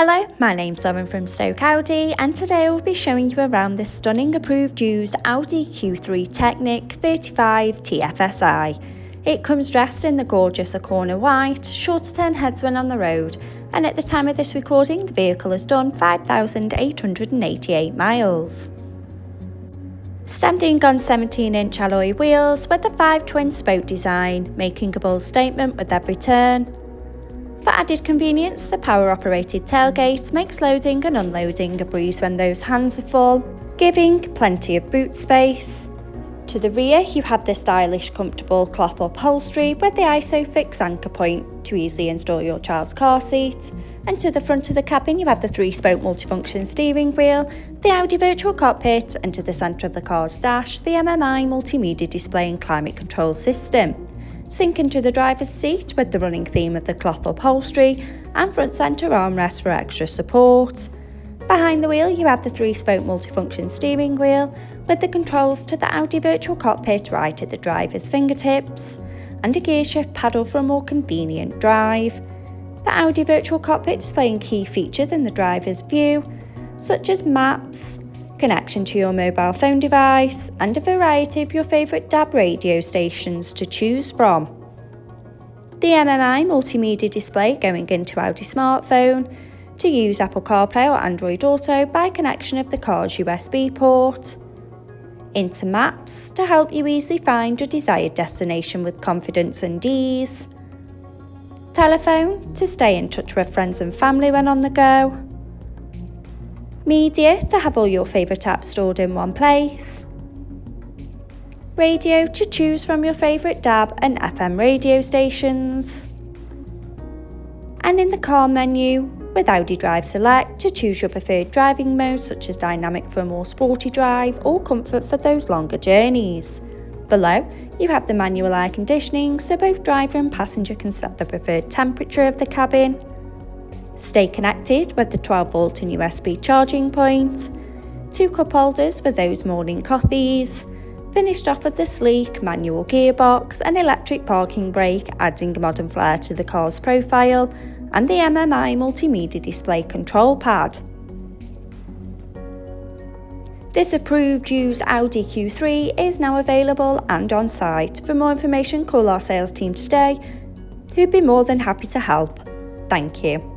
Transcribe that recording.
Hello, my name's Lauren from Stoke Audi, and today I will be showing you around this stunning approved used Audi Q3 Technik 35 TFSI. It comes dressed in the gorgeous Acorna white, sure to turn heads when on the road, and at the time of this recording the vehicle has done 5,888 miles. Standing on 17-inch alloy wheels with the 5 twin spoke design, making a bold statement with every turn. For added convenience, the power-operated tailgate makes loading and unloading a breeze when those hands are full, giving plenty of boot space. To the rear, you have the stylish, comfortable cloth upholstery with the ISOFIX anchor point to easily install your child's car seat. And to the front of the cabin, you have the 3-spoke multifunction steering wheel, the Audi virtual cockpit, and to the centre of the car's dash, the MMI multimedia display and climate control system. Sink into the driver's seat with the running theme of the cloth upholstery and front centre armrest for extra support. Behind the wheel you have the 3-spoke multifunction steering wheel with the controls to the Audi virtual cockpit right at the driver's fingertips and a gear shift paddle for a more convenient drive. The Audi virtual cockpit displaying key features in the driver's view such as maps, connection to your mobile phone device, and a variety of your favourite DAB radio stations to choose from. The MMI multimedia display going into Audi smartphone, to use Apple CarPlay or Android Auto by connection of the car's USB port. Into Maps to help you easily find your desired destination with confidence and ease. Telephone to stay in touch with friends and family when on the go. Media to have all your favourite apps stored in one place. Radio to choose from your favourite DAB and FM radio stations. And in the car menu, with Audi Drive Select to choose your preferred driving mode such as dynamic for a more sporty drive or comfort for those longer journeys. Below, you have the manual air conditioning so both driver and passenger can set the preferred temperature of the cabin. Stay connected with the 12-volt and USB charging point, 2 cup holders for those morning coffees, finished off with the sleek manual gearbox and electric parking brake adding a modern flair to the car's profile, and the MMI multimedia display control pad. This approved used Audi Q3 is now available and on site. For more information, call our sales team today, who'd be more than happy to help. Thank you.